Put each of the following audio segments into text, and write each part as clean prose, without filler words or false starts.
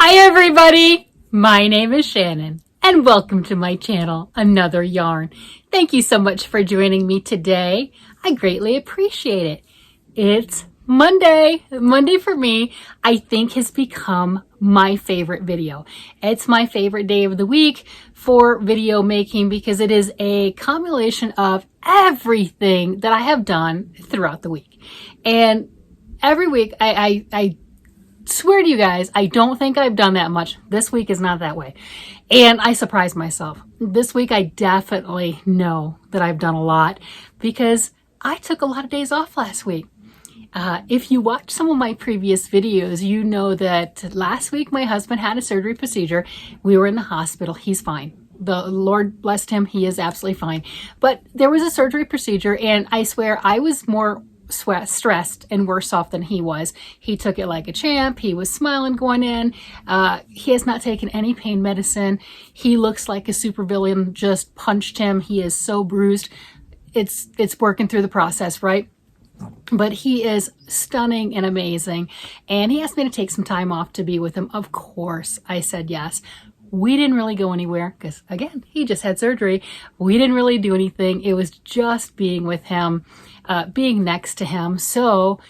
Hi everybody, my name is Shannon and welcome to my channel, Another Yarn. Thank you so much for joining me today. I greatly appreciate it. It's Monday. Monday for me, I think has become my favorite video. It's my favorite day of the week for video making because it is a combination of everything that I have done throughout the week. And every week I swear to you guys, I don't think I've done that much. This week is not that way. And I surprised myself. This week I definitely know that I've done a lot because I took a lot of days off last week. If you watched some of my previous videos, you know that last week my husband had a surgery procedure. We were in the hospital. He's fine. The Lord blessed him. He is absolutely fine. But there was a surgery procedure and I swear I was more stressed and worse off than he was. He took it like a champ. He was smiling going in. He has not taken any pain medicine. He looks like a supervillain just punched him. He is so bruised. It's working through the process, right? But he is stunning and amazing. And he asked me to take some time off to be with him. Of course, I said yes. We didn't really go anywhere because, again, he just had surgery. We didn't really do anything. It was just being with him, being next to him. So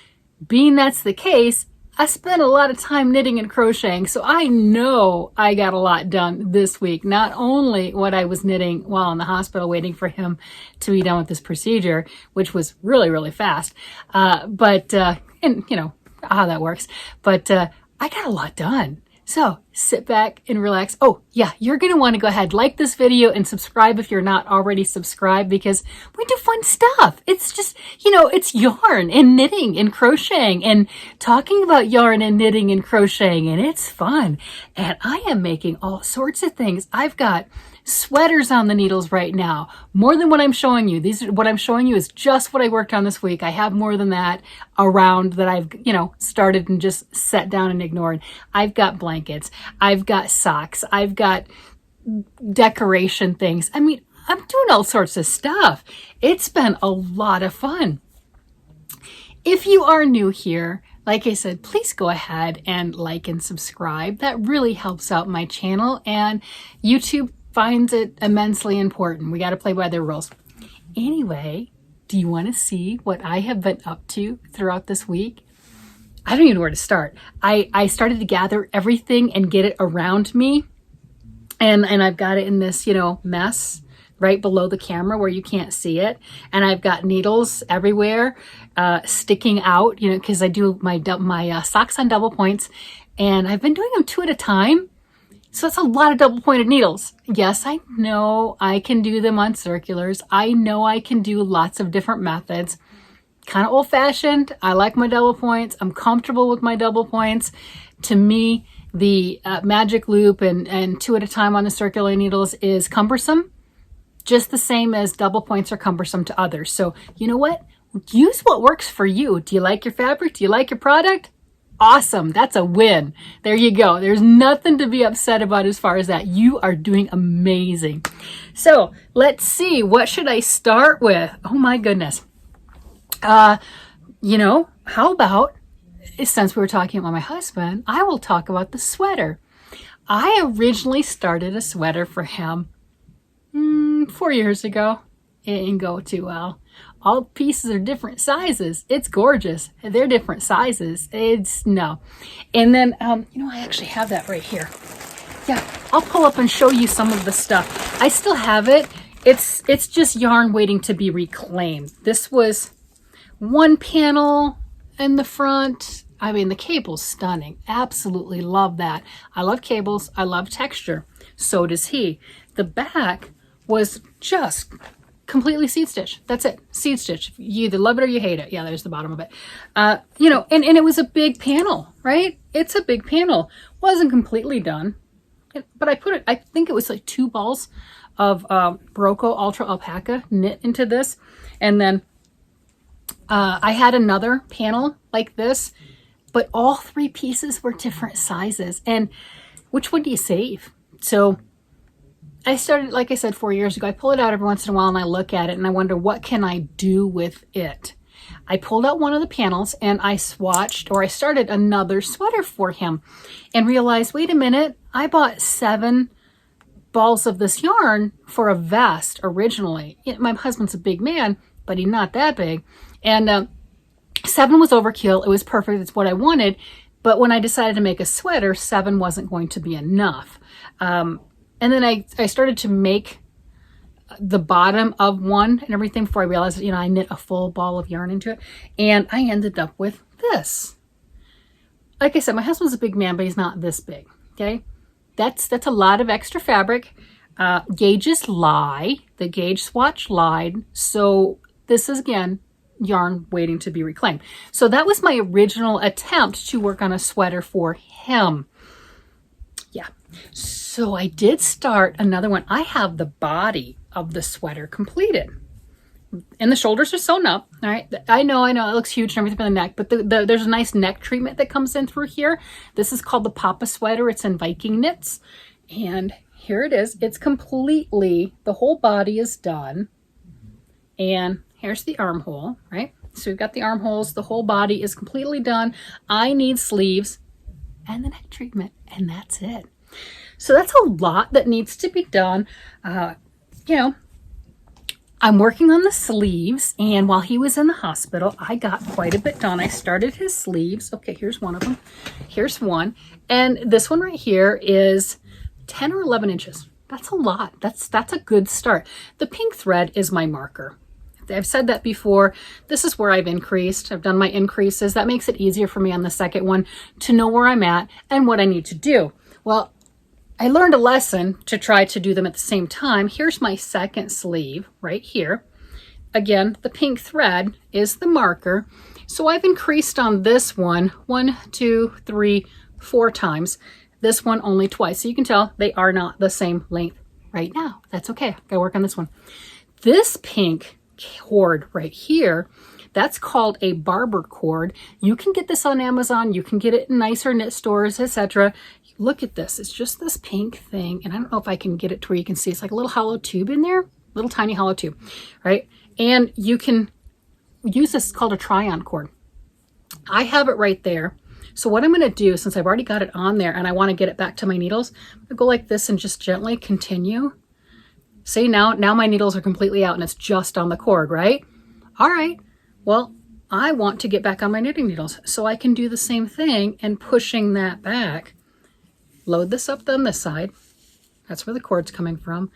being that's the case, I spent a lot of time knitting and crocheting. So I know I got a lot done this week. Not only what I was knitting while in the hospital waiting for him to be done with this procedure, which was really, really fast. And you know how that works. But I got a lot done. So sit back and relax. Oh yeah, you're going to want to go ahead, like this video and subscribe if you're not already subscribed because we do fun stuff. It's just, you know, it's yarn and knitting and crocheting and talking about yarn and knitting and crocheting, and it's fun. And I am making all sorts of things. I've got sweaters on the needles right now, more than what I'm showing you. What I'm showing you is just what I worked on this week. I have more than that around that I've, you know, started and just set down and ignored. I've got blankets. I've got socks. I've got decoration things. I mean, I'm doing all sorts of stuff. It's been a lot of fun. If you are new here, like I said, please go ahead and like and subscribe. That really helps out my channel, and YouTube finds it immensely important. We got to play by their rules. Anyway, do you want to see what I have been up to throughout this week? I don't even know where to start. I started to gather everything and get it around me. And I've got it in this, you know, mess right below the camera where you can't see it. And I've got needles everywhere sticking out, you know, because I do my socks on double points. And I've been doing them 2 at a time. So it's a lot of double pointed needles. Yes, I know I can do them on circulars. I know I can do lots of different methods. Kind of old fashioned. I like my double points. I'm comfortable with my double points. To me, the magic loop and 2 at a time on the circular needles is cumbersome. Just the same as double points are cumbersome to others. So you know what? Use what works for you. Do you like your fabric? Do you like your product? Awesome. That's a win. There you go. There's nothing to be upset about as far as that. You are doing amazing. So let's see. What should I start with? Oh my goodness. You know, how about, since we were talking about my husband, I will talk about the sweater. I originally started a sweater for him 4 years ago. It didn't go too well. All pieces are different sizes. It's gorgeous. They're different sizes. It's no. And then, you know, I actually have that right here. Yeah, I'll pull up and show you some of the stuff. I still have it. It's just yarn waiting to be reclaimed. This was one panel in the front. I mean, the cable's stunning. Absolutely love that. I love cables. I love texture. So does he. The back was just completely seed stitch. That's it. Seed stitch. You either love it or you hate it. Yeah, there's the bottom of it. You know, and it was a big panel, right? It's a big panel. Wasn't completely done, but I put it, I think it was like 2 balls of Barocco Ultra Alpaca knit into this. And then I had another panel like this, but all 3 pieces were different sizes. And which one do you save? So I started, like I said, 4 years ago. I pull it out every once in a while and I look at it and I wonder, what can I do with it? I pulled out one of the panels and I swatched, or I started another sweater for him and realized, wait a minute, I bought 7 balls of this yarn for a vest originally. My husband's a big man, but he's not that big. And 7 was overkill. It was perfect. It's what I wanted. But when I decided to make a sweater, 7 wasn't going to be enough. And then I started to make the bottom of one and everything before I realized that, I knit a full ball of yarn into it. And I ended up with this. Like I said, my husband's a big man, but he's not this big. Okay. That's a lot of extra fabric. Gauges lie. The gauge swatch lied. So this is, again, yarn waiting to be reclaimed. So that was my original attempt to work on a sweater for him. Yeah. So I did start another one. I have the body of the sweater completed. And the shoulders are sewn up. All right. I know, it looks huge and everything for the neck, but there's a nice neck treatment that comes in through here. This is called the Papa sweater. It's in Viking knits. And here it is. It's completely, the whole body is done. And here's the armhole, right? So we've got the armholes. The whole body is completely done. I need sleeves and the neck treatment, and that's it. So that's a lot that needs to be done. I'm working on the sleeves, and while he was in the hospital, I got quite a bit done. I started his sleeves. Okay, here's one of them. Here's one. And this one right here is 10 or 11 inches. That's a lot. That's a good start. The pink thread is my marker. I've said that before. This is where I've increased. I've done my increases. That makes it easier for me on the second one to know where I'm at and what I need to do. Well, I learned a lesson to try to do them at the same time. Here's my second sleeve right here. Again, the pink thread is the marker. So I've increased on this one 1, 2, 3, 4 times. This one only twice. So you can tell they are not the same length right now. That's okay. Gotta work on this one. This pink cord right here, that's called a barber cord. You can get this on Amazon. You can get it in nicer knit stores, etc. Look at this. It's just this pink thing. And I don't know if I can get it to where you can see. It's like a little hollow tube in there. Little tiny hollow tube, right? And you can use this. It's called a try-on cord. I have it right there. So what I'm going to do, since I've already got it on there and I want to get it back to my needles, I'm going to go like this and just gently continue. See, now my needles are completely out and it's just on the cord, right? All right. Well, I want to get back on my knitting needles. So I can do the same thing and pushing that back. Load this up on this side. That's where the cord's coming from.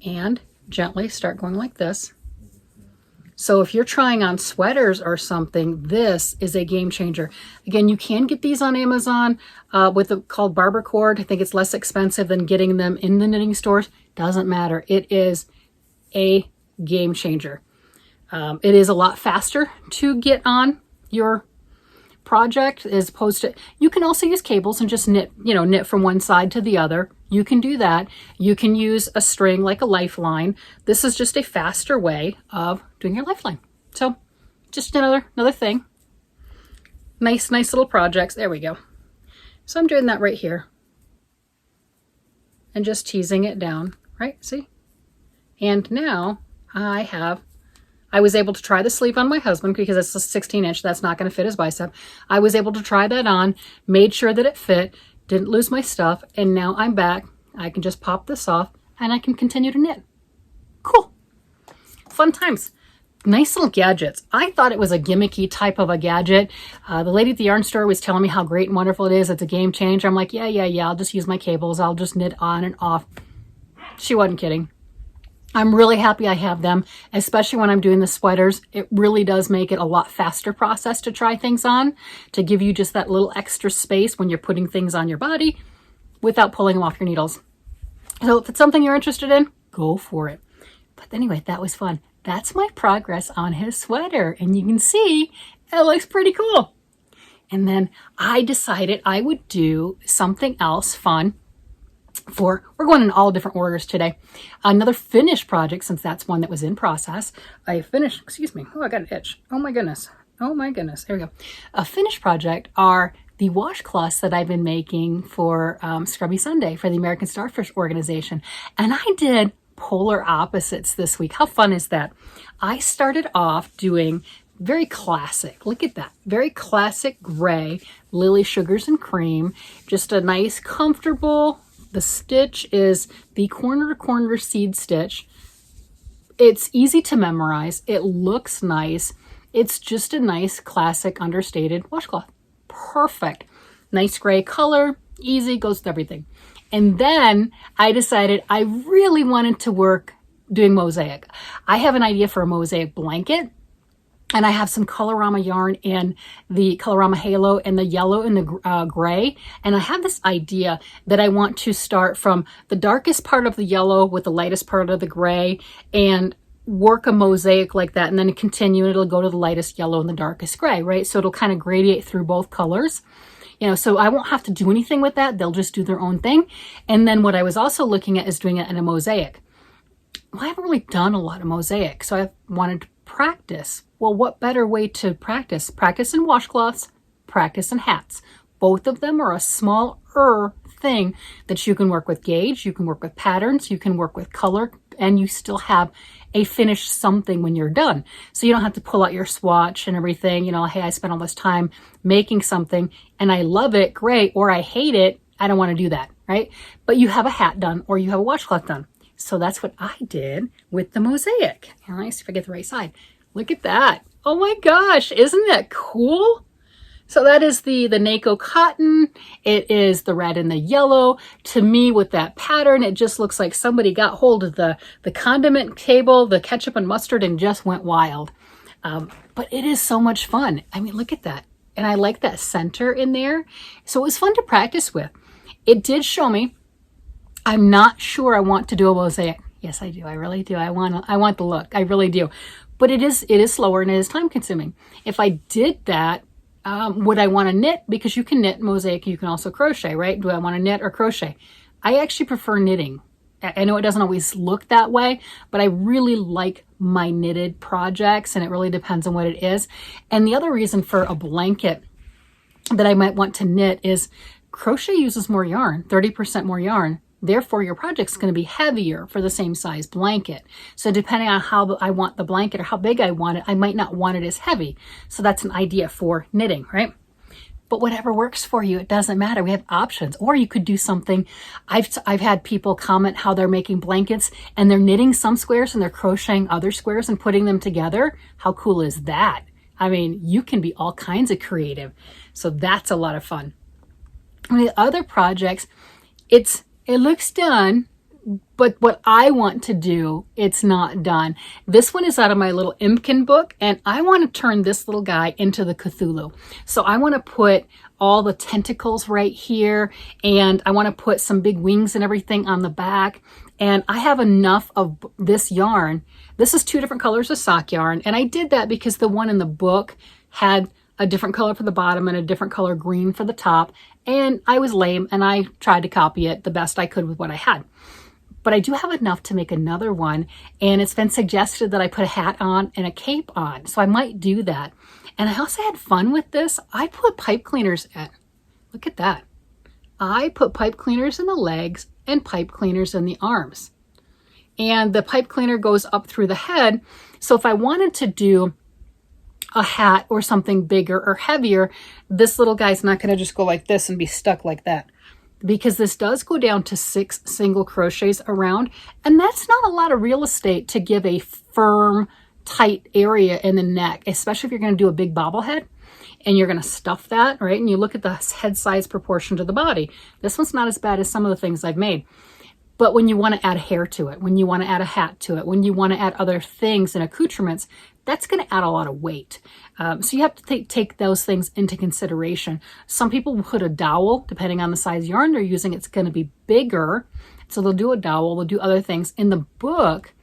And gently start going like this. So if you're trying on sweaters or something, this is a game changer. Again, you can get these on Amazon called barber cord. I think it's less expensive than getting them in the knitting stores. Doesn't matter. It is a game changer. It is a lot faster to get on your project as opposed to, you can also use cables and just knit from one side to the other. You can do that. You can use a string like a lifeline. This is just a faster way of doing your lifeline. So just another thing. Nice little projects. There we go. So I'm doing that right here and just teasing it down, right? See? And now I was able to try the sleeve on my husband because it's a 16-inch. That's not going to fit his bicep. I was able to try that on, made sure that it fit, didn't lose my stuff, and now I'm back. I can just pop this off and I can continue to knit. Cool. Fun times. Nice little gadgets. I thought it was a gimmicky type of a gadget. The lady at the yarn store was telling me how great and wonderful it is. It's a game changer. I'm like, yeah. I'll just use my cables. I'll just knit on and off. She wasn't kidding. I'm really happy I have them, especially when I'm doing the sweaters. It really does make it a lot faster process to try things on, to give you just that little extra space when you're putting things on your body without pulling them off your needles. So if it's something you're interested in, go for it. But anyway, that was fun. That's my progress on his sweater. And you can see it looks pretty cool. And then I decided I would do something else fun. We're going in all different orders today. Another finished project, since that's one that was in process. I finished, oh, I got an itch. Oh my goodness. There we go. A finished project are the washcloths that I've been making for Scrubby Sunday for the American Starfish Organization. And I did polar opposites this week. How fun is that? I started off doing very classic. Look at that. Very classic gray, Lily Sugars and Cream. Just a nice, comfortable. The stitch is the corner to corner seed stitch. It's easy to memorize. It looks nice. It's just a nice, classic, understated washcloth. Perfect. Nice gray color. Easy, goes with everything. And then I decided I really wanted to work doing mosaic. I have an idea for a mosaic blanket. And I have some Colorama yarn in the Colorama Halo and the yellow and the gray. And I have this idea that I want to start from the darkest part of the yellow with the lightest part of the gray and work a mosaic like that. And then continue, it'll go to the lightest yellow and the darkest gray, right? So it'll kind of gradiate through both colors. You know, so I won't have to do anything with that. They'll just do their own thing. And then what I was also looking at is doing it in a mosaic. Well, I haven't really done a lot of mosaic, so I wanted to practice. Well, what better way to practice? Practice in washcloths, practice in hats. Both of them are a smaller thing that you can work with gauge, you can work with patterns, you can work with color, and you still have a finished something when you're done. So you don't have to pull out your swatch and everything. You know, hey, I spent all this time making something and I love it, great, or I hate it, I don't want to do that, right? But you have a hat done or you have a washcloth done. So that's what I did with the mosaic. Let me see if I get the right side. Look at that. Oh my gosh, isn't that cool? So that is the Nako cotton. It is the red and the yellow. To me, with that pattern, it just looks like somebody got hold of the condiment table, the ketchup and mustard, and just went wild. But it is so much fun. I mean, look at that. And I like that center in there. So it was fun to practice with. It did show me, I'm not sure I want to do a mosaic. Yes, I do. I really do. I want the look. I really do. But it is slower and it is time consuming. If I did that, would I want to knit? Because you can knit mosaic, you can also crochet, right? Do I want to knit or crochet? I actually prefer knitting. I know it doesn't always look that way, but I really like my knitted projects, and it really depends on what it is. And the other reason for a blanket that I might want to knit is crochet uses more yarn, 30% more yarn. Therefore, your project's going to be heavier for the same size blanket. So depending on how I want the blanket or how big I want it, I might not want it as heavy. So that's an idea for knitting, right? But whatever works for you, it doesn't matter. We have options. Or you could do something. I've had people comment how they're making blankets and they're knitting some squares and they're crocheting other squares and putting them together. How cool is that? I mean, you can be all kinds of creative. So that's a lot of fun. And the other projects, it looks done, but what I want to do, it's not done. This one is out of my little Impinkin book, and I want to turn this little guy into the Cthulhu. So I want to put all the tentacles right here, and I want to put some big wings and everything on the back. And I have enough of this yarn. This is 2 different colors of sock yarn, and I did that because the one in the book had a different color for the bottom and a different color green for the top. And I was lame and I tried to copy it the best I could with what I had. But I do have enough to make another one. And it's been suggested that I put a hat on and a cape on. So I might do that. And I also had fun with this. I put pipe cleaners in. Look at that. I put pipe cleaners in the legs and pipe cleaners in the arms. And the pipe cleaner goes up through the head. So if I wanted to do a hat or something bigger or heavier, this little guy's not going to just go like this and be stuck like that, because this does go down to 6 single crochets around, and that's not a lot of real estate to give a firm, tight area in the neck, especially if you're going to do a big bobblehead and you're going to stuff that, right? And you look at the head size proportion to the body. This one's not as bad as some of the things I've made. But when you want to add hair to it, when you want to add a hat to it, when you want to add other things and accoutrements, that's going to add a lot of weight. So you have to take those things into consideration. Some people will put a dowel, depending on the size yarn they're using, it's going to be bigger. So they'll do a dowel, they'll do other things. In the book,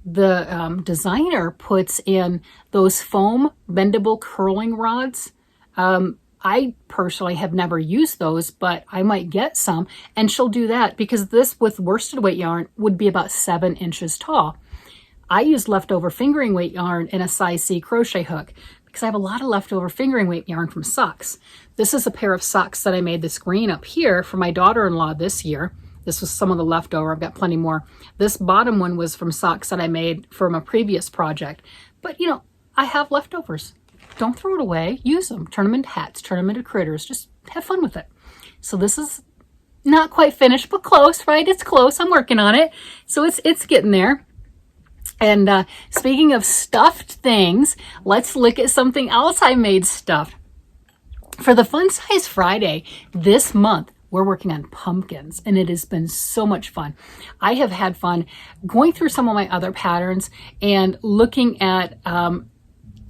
the designer puts in those foam bendable curling rods. I personally have never used those, but I might get some, and she'll do that because this with worsted weight yarn would be about 7 inches tall. I use leftover fingering weight yarn in a size C crochet hook because I have a lot of leftover fingering weight yarn from socks. This is a pair of socks that I made this green up here for my daughter-in-law this year. This was some of the leftover. I've got plenty more. This bottom one was from socks that I made from a previous project. But you know, I have leftovers. don't throw it away. Use them. Turn them into hats. Turn them into critters. Just have fun with it. So this is not quite finished, but close, right? It's close. I'm working on it. So it's getting there. And speaking of stuffed things, let's look at something else I made stuffed. For the Fun Size Friday this month, we're working on pumpkins, and it has been so much fun. I have had fun going through some of my other patterns and looking at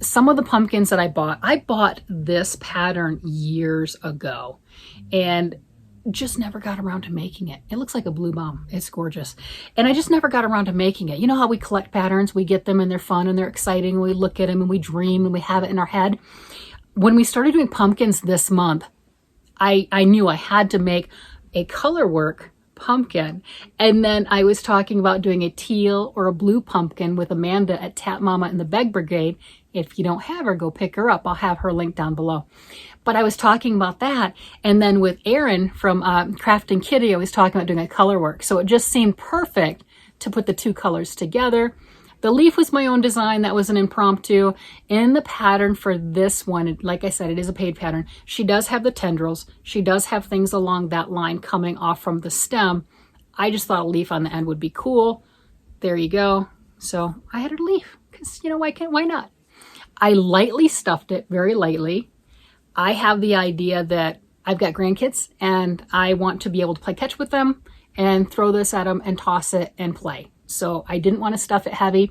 some of the pumpkins that I bought. I bought this pattern years ago and just never got around to making it. It looks like a blue bomb. It's gorgeous. And I just never got around to making it. You know how we collect patterns, we get them and they're fun and they're exciting, and we look at them and we dream and we have it in our head. When we started doing pumpkins this month, I knew I had to make a color work pumpkin. And then I was talking about doing a teal or a blue pumpkin with Amanda at Tap Mama and the Beg Brigade. If you don't have her, go pick her up. I'll have her link down below. But I was talking about that. And then with Erin from Crafting Kitty, I was talking about doing a color work. So it just seemed perfect to put the two colors together. The leaf was my own design. That was an impromptu. In the pattern for this one, like I said, it is a paid pattern. She does have the tendrils. She does have things along that line coming off from the stem. I just thought a leaf on the end would be cool. There you go. So I had a leaf because, you know, why not? I lightly stuffed it, very lightly. I have the idea that I've got grandkids and I want to be able to play catch with them and throw this at them and toss it and play. So I didn't want to stuff it heavy.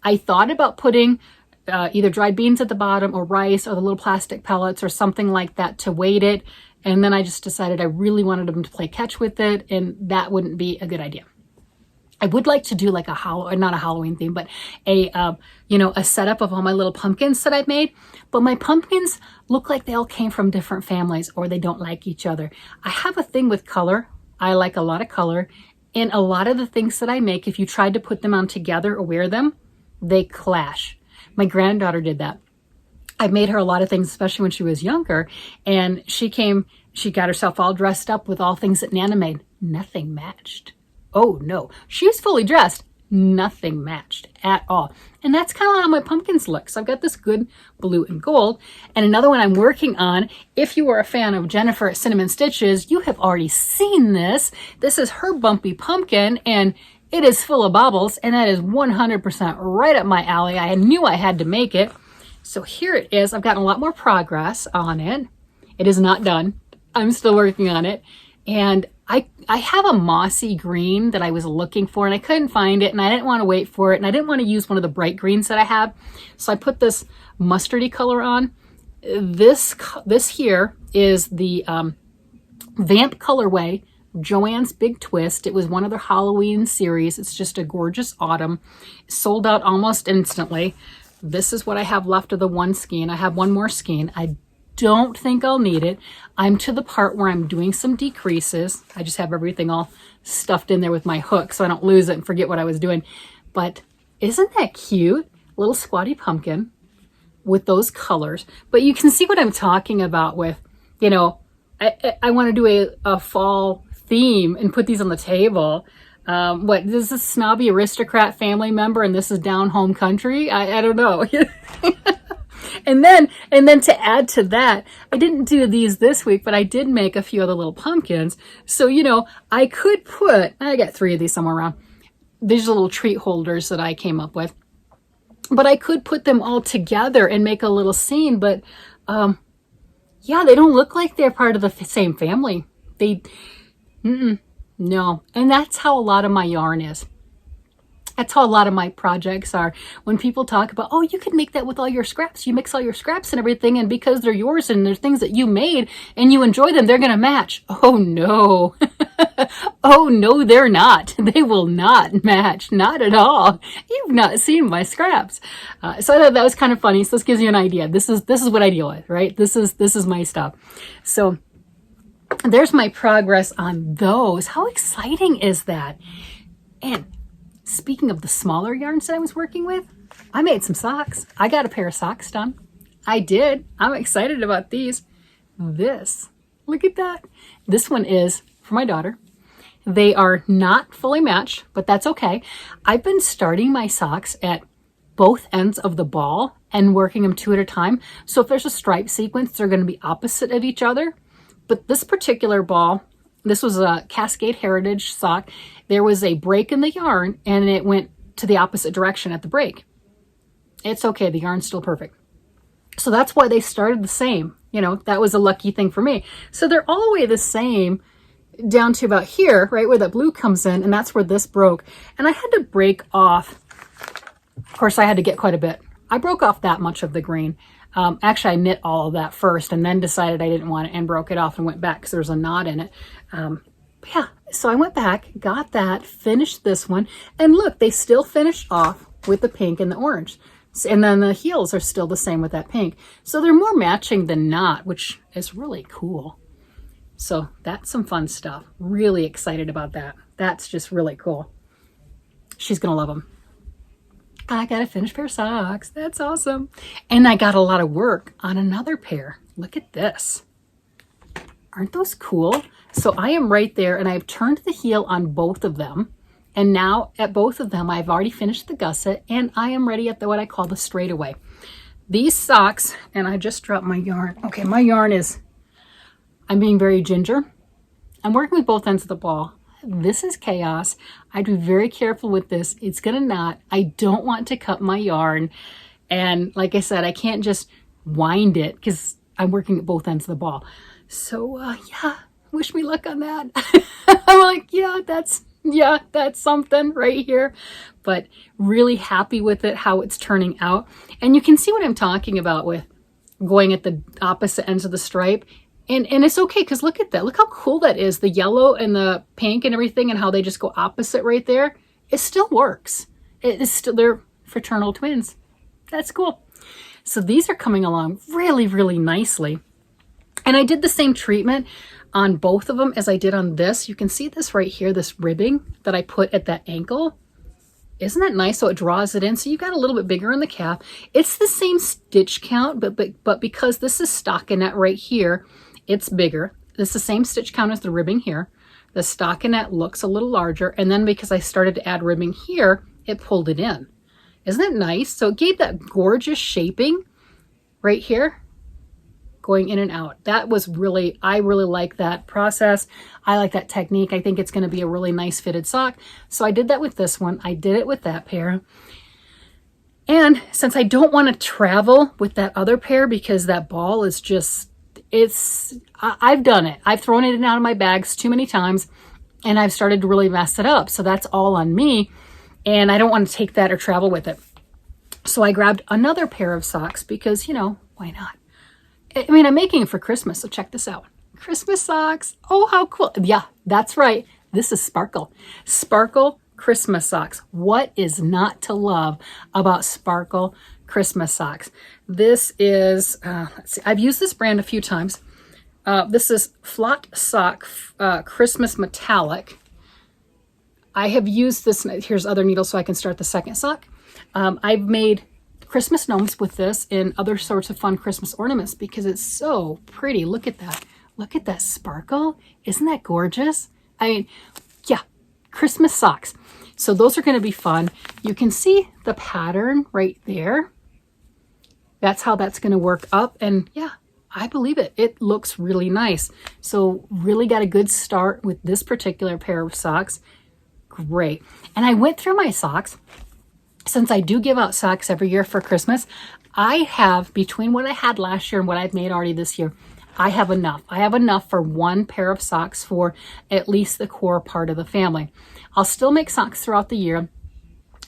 I thought about putting either dried beans at the bottom or rice or the little plastic pellets or something like that to weight it. And then I just decided I really wanted them to play catch with it, and that wouldn't be a good idea. I would like to do like not a Halloween theme, but a setup of all my little pumpkins that I've made. But my pumpkins look like they all came from different families or they don't like each other. I have a thing with color. I like a lot of color. And a lot of the things that I make, if you tried to put them on together or wear them, they clash. My granddaughter did that. I made her a lot of things, especially when she was younger. And she got herself all dressed up with all things that Nana made. Nothing matched. Oh no, she was fully dressed. Nothing matched at all. And that's kind of how my pumpkins look. So I've got this good blue and gold. And another one I'm working on, if you are a fan of Jennifer at Cinnamon Stitches, you have already seen this. This is her bumpy pumpkin, and it is full of baubles, and that is 100% right up my alley. I knew I had to make it. So here it is. I've gotten a lot more progress on it. It is not done. I'm still working on it. And I have a mossy green that I was looking for, and I couldn't find it, and I didn't want to wait for it, and I didn't want to use one of the bright greens that I have. So I put this mustardy color on. This here is the Vamp colorway, Joanne's Big Twist. It was one of their Halloween series. It's just a gorgeous autumn. Sold out almost instantly. This is what I have left of the one skein. I have one more skein. I don't think I'll need it. I'm to the part where I'm doing some decreases. I just have everything all stuffed in there with my hook so I don't lose it and forget what I was doing. But isn't that cute? Little squatty pumpkin with those colors. But you can see what I'm talking about with, you know, I want to do a fall theme and put these on the table. What, this is snobby aristocrat family member and this is down home country? I don't know. And then to add to that, I didn't do these this week, but I did make a few other little pumpkins. So, you know, I could I got 3 of these somewhere around. These are little treat holders that I came up with. But I could put them all together and make a little scene. But, yeah, they don't look like they're part of the same family. No. And that's how a lot of my yarn is. That's how a lot of my projects are. When people talk about, oh, you could make that with all your scraps. You mix all your scraps and everything, and because they're yours and they're things that you made and you enjoy them, they're going to match. Oh, no. Oh, no, they're not. They will not match. Not at all. You've not seen my scraps. So I thought that was kind of funny. So this gives you an idea. This is what I deal with, right? This is my stuff. So there's my progress on those. How exciting is that? And speaking of the smaller yarns that I was working with, I made some socks. I got a pair of socks done. I did. I'm excited about these. Look at that. This one is for my daughter. They are not fully matched, but that's okay. I've been starting my socks at both ends of the ball and working them two at a time. So if there's a stripe sequence, they're going to be opposite of each other. But this particular ball, this was a Cascade Heritage sock. There was a break in the yarn and it went to the opposite direction at the break. It's okay. The yarn's still perfect. So that's why they started the same. You know, that was a lucky thing for me. So they're all the way the same down to about here, right where that blue comes in. And that's where this broke. And I had to break off. Of course, I had to get quite a bit. I broke off that much of the green. Actually, I knit all of that first and then decided I didn't want it and broke it off and went back because there's a knot in it. But yeah, so I went back, got that, finished this one. And look, they still finished off with the pink and the orange. And then the heels are still the same with that pink. So they're more matching than not, which is really cool. So that's some fun stuff. Really excited about that. That's just really cool. She's going to love them. I got a finished pair of socks. That's awesome. And I got a lot of work on another pair. Look at this. Aren't those cool? So I am right there and I've turned the heel on both of them. And now at both of them, I've already finished the gusset and I am ready at what I call the straightaway. These socks, and I just dropped my yarn. Okay, my yarn is, I'm being very ginger. I'm working with both ends of the ball. This is chaos. I'd be very careful with this. It's gonna knot. I don't want to cut my yarn. And like I said, I can't just wind it because I'm working at both ends of the ball. So yeah, wish me luck on that. I'm like, yeah, that's something right here. But really happy with it, how it's turning out. And you can see what I'm talking about with going at the opposite ends of the stripe. And it's okay, because look at that. Look how cool that is. The yellow and the pink and everything and how they just go opposite right there. It still works. It is still, they're fraternal twins. That's cool. So these are coming along really, really nicely. And I did the same treatment on both of them as I did on this. You can see this right here, this ribbing that I put at that ankle. Isn't that nice? So it draws it in. So you've got a little bit bigger in the calf. It's the same stitch count, but because this is stockinette right here, it's bigger. It's the same stitch count as the ribbing here. The stockinette looks a little larger. And then because I started to add ribbing here, it pulled it in. Isn't that nice? So it gave that gorgeous shaping right here, going in and out. That was really, I really like that process. I like that technique. I think it's going to be a really nice fitted sock. So I did that with this one. I did it with that pair. And since I don't want to travel with that other pair because that ball is just, I've done it. I've thrown it in and out of my bags too many times and I've started to really mess it up. So that's all on me. And I don't want to take that or travel with it. So I grabbed another pair of socks because, you know, why not? I mean, I'm making it for Christmas, so check this out. Christmas socks. Oh, how cool. Yeah, that's right. This is Sparkle. Sparkle Christmas socks. What is not to love about Sparkle Christmas socks? This is, let's see, I've used this brand a few times. This is Flot Sock Christmas Metallic. I have used this, here's other needles so I can start the second sock. I've made Christmas gnomes with this and other sorts of fun Christmas ornaments because it's so pretty. Look at that. Look at that sparkle. Isn't that gorgeous? I mean, yeah, Christmas socks. So those are going to be fun. You can see the pattern right there. That's how that's going to work up. And yeah, I believe it. It looks really nice. So really got a good start with this particular pair of socks. Great. And I went through my socks. Since I do give out socks every year for Christmas, I have, between what I had last year and what I've made already this year, I have enough. I have enough for one pair of socks for at least the core part of the family. I'll still make socks throughout the year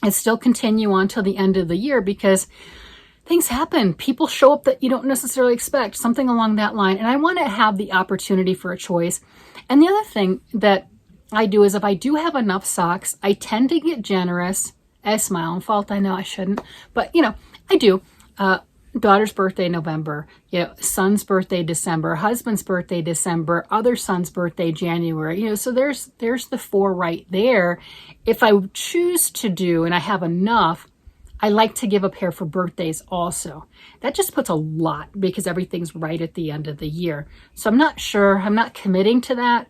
and still continue on till the end of the year because things happen. People show up that you don't necessarily expect, something along that line. And I want to have the opportunity for a choice. And the other thing that I do is if I do have enough socks, I tend to get generous. It's my own fault. I know I shouldn't, but you know, I do. Daughter's birthday, November, you know, son's birthday, December, husband's birthday, December, other son's birthday, January, you know, so there's the 4 right there. If I choose to do, and I have enough, I like to give a pair for birthdays also. That just puts a lot because everything's right at the end of the year. So I'm not sure, I'm not committing to that,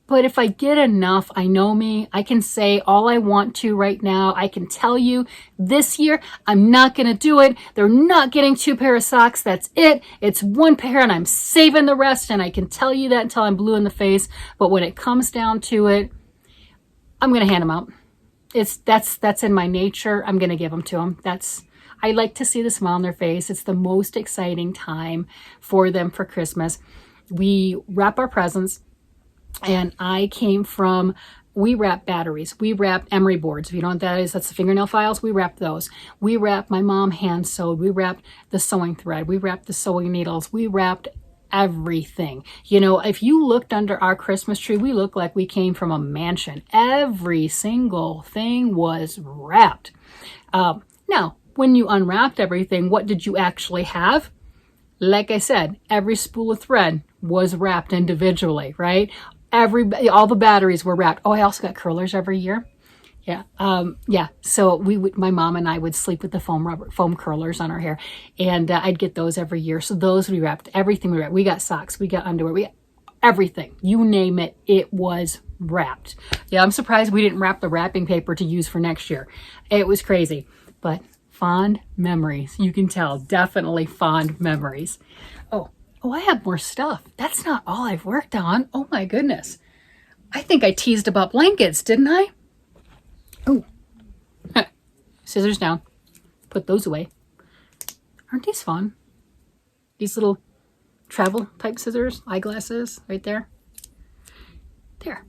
But if I get enough, I know me, I can say all I want to right now. I can tell you this year, I'm not going to do it. They're not getting 2 pair of socks. That's it. It's 1 pair and I'm saving the rest. And I can tell you that until I'm blue in the face. But when it comes down to it, I'm going to hand them out. That's in my nature. I'm going to give them to them. I like to see the smile on their face. It's the most exciting time for them for Christmas. We wrap our presents. And we wrap batteries. We wrap emery boards. If you know what that is, that's the fingernail files. We wrap those. We wrap, my mom hand sewed. We wrapped the sewing thread. We wrapped the sewing needles. We wrapped everything. You know, if you looked under our Christmas tree, we look like we came from a mansion. Every single thing was wrapped. Now, when you unwrapped everything, what did you actually have? Like I said, every spool of thread was wrapped individually, right? All the batteries were wrapped. Oh, I also got curlers every year. Yeah. So my mom and I would sleep with the foam curlers on our hair, and I'd get those every year. So those we wrapped. Everything we wrapped. We got socks. We got underwear. Everything. You name it. It was wrapped. Yeah. I'm surprised we didn't wrap the wrapping paper to use for next year. It was crazy, but fond memories. You can tell. Definitely fond memories. Oh, I have more stuff. That's not all I've worked on. Oh my goodness. I think I teased about blankets, didn't I? Oh, scissors down. Put those away. Aren't these fun? These little travel type scissors, eyeglasses right there. There.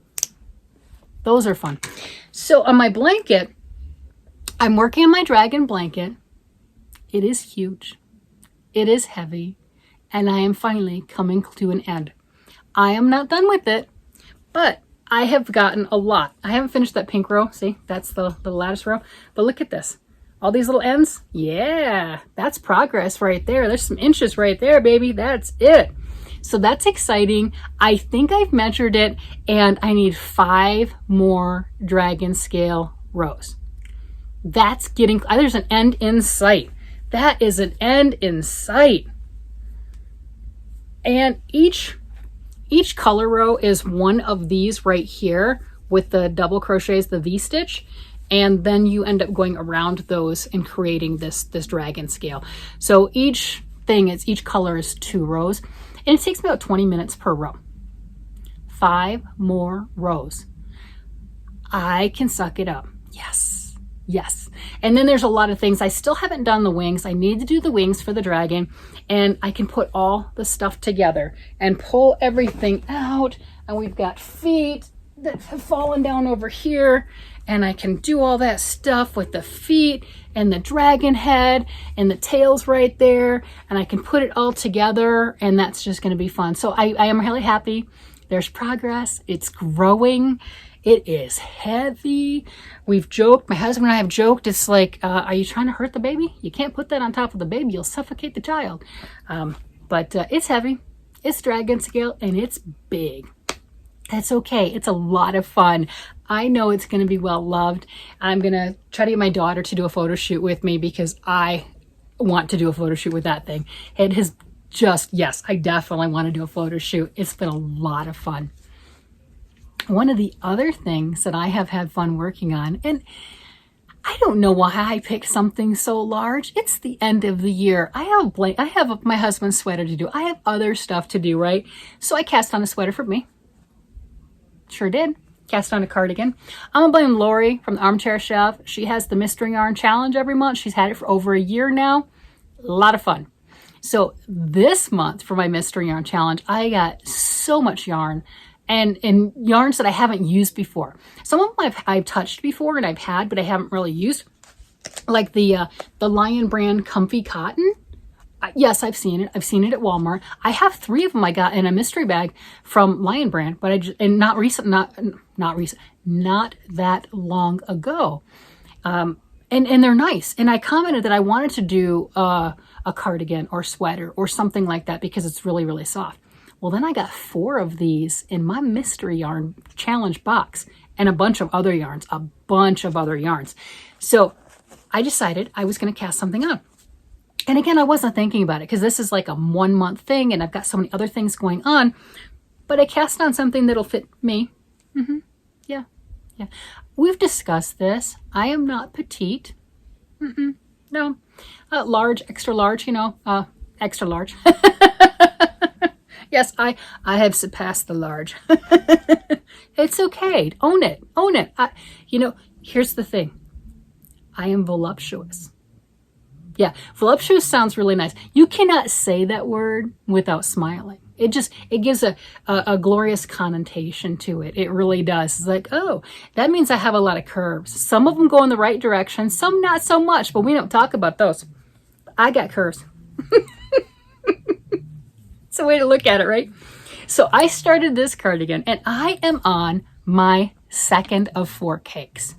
Those are fun. So on my blanket, I'm working on my dragon blanket. It is huge. It is heavy. And I am finally coming to an end. I am not done with it, but I have gotten a lot. I haven't finished that pink row. See, that's the lattice row. But look at this. All these little ends. Yeah, that's progress right there. There's some inches right there, baby. That's it. So that's exciting. I think I've measured it, and I need 5 more dragon scale rows. That's getting, there's an end in sight. That is an end in sight. And each color row is one of these right here with the double crochets, the V-stitch, and then you end up going around those and creating this dragon scale. So each color is 2 rows, and it takes me about 20 minutes per row. 5 more rows. I can suck it up. Yes. And then there's a lot of things. I still haven't done the wings. I need to do the wings for the dragon, and I can put all the stuff together and pull everything out. And we've got feet that have fallen down over here, and I can do all that stuff with the feet and the dragon head and the tails right there, and I can put it all together, and that's just going to be fun. So I am really happy. There's progress. It's growing. It is heavy. We've joked, my husband and I have joked, it's like, are you trying to hurt the baby? You can't put that on top of the baby. You'll suffocate the child. But it's heavy. It's dragon scale, and it's big. That's okay. It's a lot of fun. I know it's going to be well loved. I'm going to try to get my daughter to do a photo shoot with me because I want to do a photo shoot with that thing. It has just, yes, I definitely want to do a photo shoot. It's been a lot of fun. One of the other things that I have had fun working on, and I don't know why I picked something so large. It's the end of the year. I have my husband's sweater to do. I have other stuff to do, right? So I cast on a sweater for me. Sure did. Cast on a cardigan. I'm gonna blame Lori from the Armchair Chef. She has the Mystery Yarn Challenge every month. She's had it for over a year now. A lot of fun. So this month for my Mystery Yarn Challenge, I got so much yarn. And yarns that I haven't used before. Some of them I've touched before and I've had, but I haven't really used. Like the Lion brand Comfy Cotton. Yes, I've seen it. I've seen it at Walmart. I have 3 of them I got in a mystery bag from Lion brand, but not that long ago. And they're nice. And I commented that I wanted to do a cardigan or sweater or something like that because it's really, really soft. Well, then I got 4 of these in my mystery yarn challenge box and a bunch of other yarns, So I decided I was going to cast something on. And again, I wasn't thinking about it because this is like a 1-month thing and I've got so many other things going on, but I cast on something that'll fit me Yeah, yeah. We've discussed this. I am not petite. No. Large, extra large, extra large. Yes, I have surpassed the large. It's okay. Own it. Own it. Here's the thing. I am voluptuous. Yeah, voluptuous sounds really nice. You cannot say that word without smiling. It gives a glorious connotation to it. It really does. It's like, oh, that means I have a lot of curves. Some of them go in the right direction, some not so much, but we don't talk about those. I got curves. It's a way to look at it, right? So I started this cardigan and I am on my second of 4 cakes.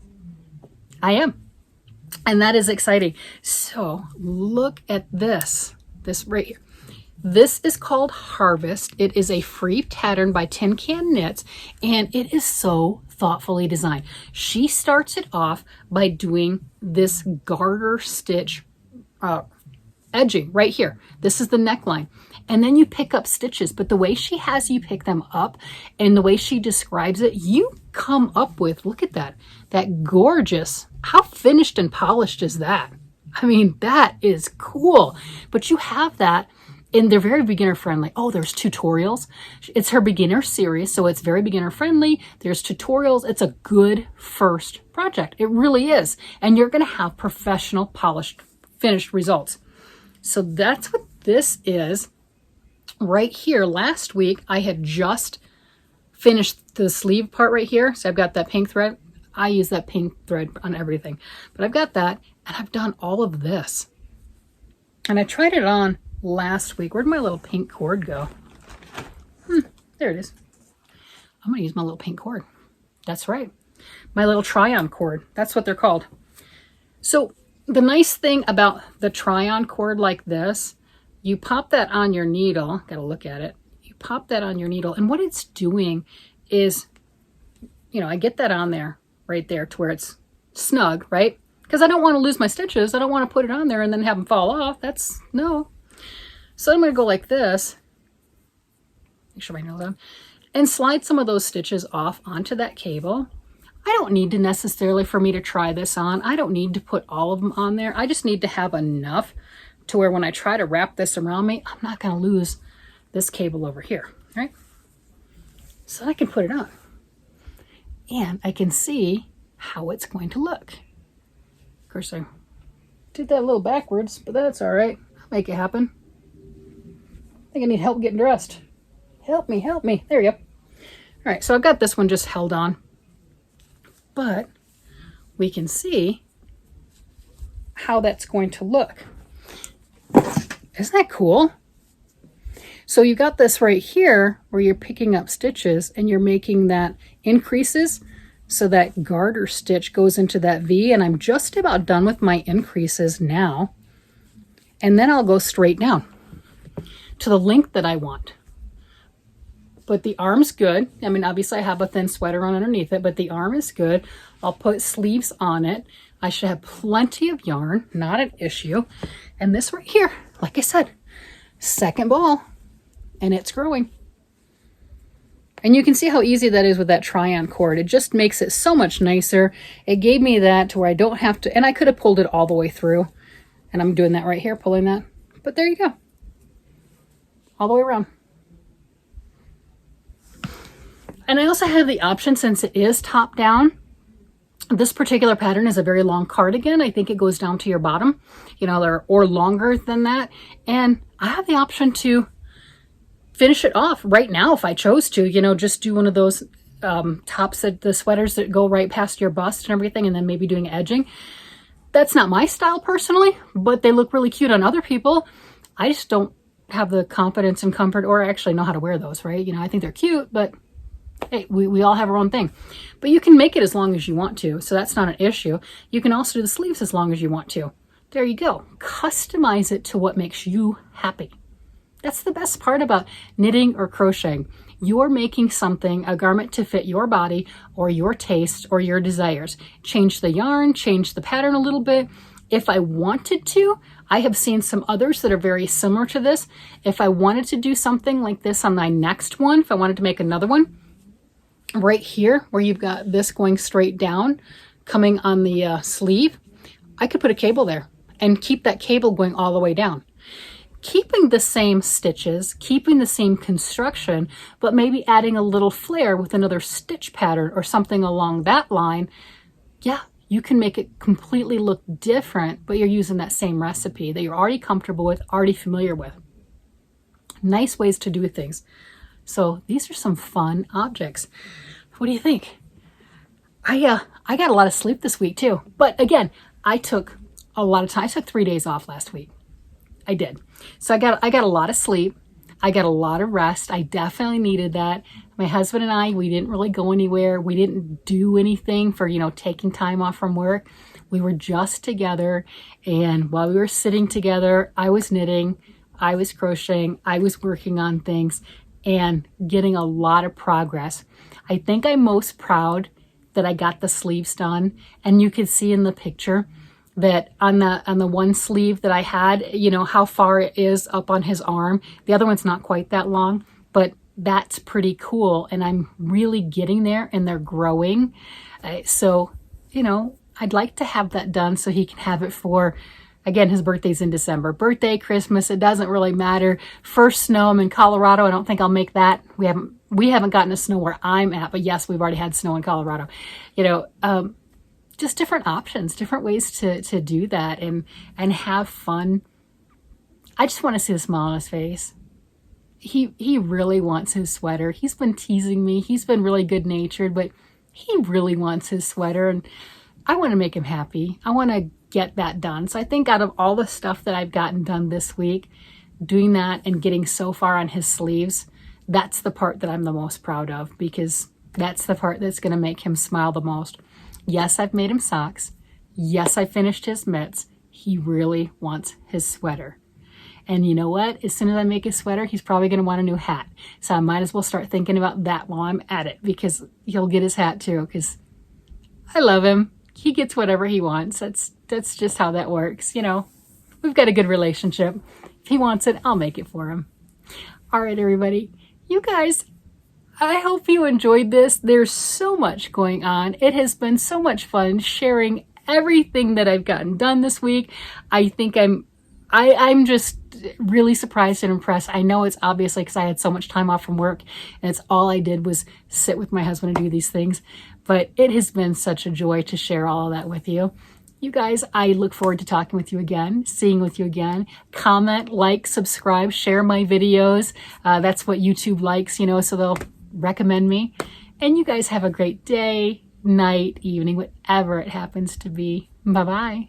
I am. And that is exciting. So look at this right here. This is called Harvest. It is a free pattern by Tin Can Knits, and it is so thoughtfully designed. She starts it off by doing this garter stitch edging right here. This is the neckline. And then you pick up stitches, but the way she has you pick them up and the way she describes it, you come up with, look at that gorgeous, how finished and polished is that? I mean, that is cool. But you have that, and they're very beginner friendly. Oh, there's tutorials. It's her beginner series, so it's very beginner friendly. There's tutorials. It's a good first project. It really is. And you're going to have professional, polished, finished results. So that's what this is right here. Last week, I had just finished the sleeve part right here. So I've got that pink thread. I use that pink thread on everything. But I've got that, and I've done all of this. And I tried it on last week. Where'd my little pink cord go? There it is. I'm going to use my little pink cord. That's right. My little try-on cord. That's what they're called. So the nice thing about the try-on cord like this, you pop that on your needle. Got to look at it. You pop that on your needle, and what it's doing is, I get that on there, right there to where it's snug, right? Because I don't want to lose my stitches. I don't want to put it on there and then have them fall off. No. So I'm going to go like this. Make sure my nail's on. And slide some of those stitches off onto that cable. I don't need to necessarily, for me to try this on, I don't need to put all of them on there. I just need to have enough to where when I try to wrap this around me, I'm not going to lose this cable over here, right? So I can put it on. And I can see how it's going to look. Of course, I did that a little backwards, but that's all right. I'll make it happen. I think I need help getting dressed. Help me, help me. There you go. All right, so I've got this one just held on. But we can see how that's going to look. Isn't that cool? So you got this right here where you're picking up stitches and you're making that increases. So that garter stitch goes into that V, and I'm just about done with my increases now. And then I'll go straight down to the length that I want. But the arm's good. I mean, obviously I have a thin sweater on underneath it, but the arm is good. I'll put sleeves on it. I should have plenty of yarn, not an issue. And this right here, like I said, second ball, and it's growing. And you can see how easy that is with that try-on cord. It just makes it so much nicer. It gave me that to where I don't have to, and I could have pulled it all the way through. And I'm doing that right here, pulling that. But there you go. All the way around. And I also have the option, since it is top down, this particular pattern is a very long cardigan. I think it goes down to your bottom, or longer than that. And I have the option to finish it off right now if I chose to, just do one of those tops, the sweaters that go right past your bust and everything, and then maybe doing edging. That's not my style personally, but they look really cute on other people. I just don't have the confidence and comfort or actually know how to wear those, right? I think they're cute, but hey, we all have our own thing. But you can make it as long as you want to, so that's not an issue. You can also do the sleeves as long as you want to. There you go. Customize it to what makes you happy. That's the best part about knitting or crocheting. You're making something, a garment, to fit your body or your taste or your desires. Change the yarn, change the pattern a little bit. If I wanted to, I have seen some others that are very similar to this. If I wanted to do something like this on my next one, if I wanted to make another one, right here where you've got this going straight down, coming on the sleeve, I could put a cable there and keep that cable going all the way down. Keeping the same stitches, keeping the same construction, but maybe adding a little flair with another stitch pattern or something along that line. Yeah, you can make it completely look different, but you're using that same recipe that you're already comfortable with, already familiar with. Nice ways to do things. So these are some fun objects. What do you think? I got a lot of sleep this week too. But again, I took a lot of time. I took 3 days off last week. I did. So I got a lot of sleep. I got a lot of rest. I definitely needed that. My husband and I, we didn't really go anywhere. We didn't do anything for, taking time off from work. We were just together. And while we were sitting together, I was knitting, I was crocheting, I was working on things and getting a lot of progress. I think I'm most proud that I got the sleeves done. And you could see in the picture that on the one sleeve that I had, how far it is up on his arm. The other one's not quite that long, but that's pretty cool. And I'm really getting there and they're growing. So, I'd like to have that done so he can have it for, again, his birthday's in December. Birthday, Christmas, it doesn't really matter. First snow, I'm in Colorado. I don't think I'll make that. We haven't gotten a snow where I'm at, but yes, we've already had snow in Colorado. Just different options, different ways to do that and have fun. I just want to see the smile on his face. He really wants his sweater. He's been teasing me. He's been really good natured, but he really wants his sweater and I want to make him happy. I want to get that done. So I think out of all the stuff that I've gotten done this week, doing that and getting so far on his sleeves, that's the part that I'm the most proud of because that's the part that's going to make him smile the most. Yes, I've made him socks. Yes, I finished his mitts. He really wants his sweater. And you know what? As soon as I make his sweater, he's probably going to want a new hat. So I might as well start thinking about that while I'm at it because he'll get his hat too because I love him. He gets whatever he wants. That's just how that works. We've got a good relationship. If he wants it, I'll make it for him. All right, everybody. You guys, I hope you enjoyed this. There's so much going on. It has been so much fun sharing everything that I've gotten done this week. I think I'm just really surprised and impressed. I know it's obviously because I had so much time off from work and it's all I did was sit with my husband and do these things. But it has been such a joy to share all of that with you. You guys, I look forward to talking with you again, seeing with you again. Comment, like, subscribe, share my videos. That's what YouTube likes, so they'll recommend me. And you guys have a great day, night, evening, whatever it happens to be. Bye-bye.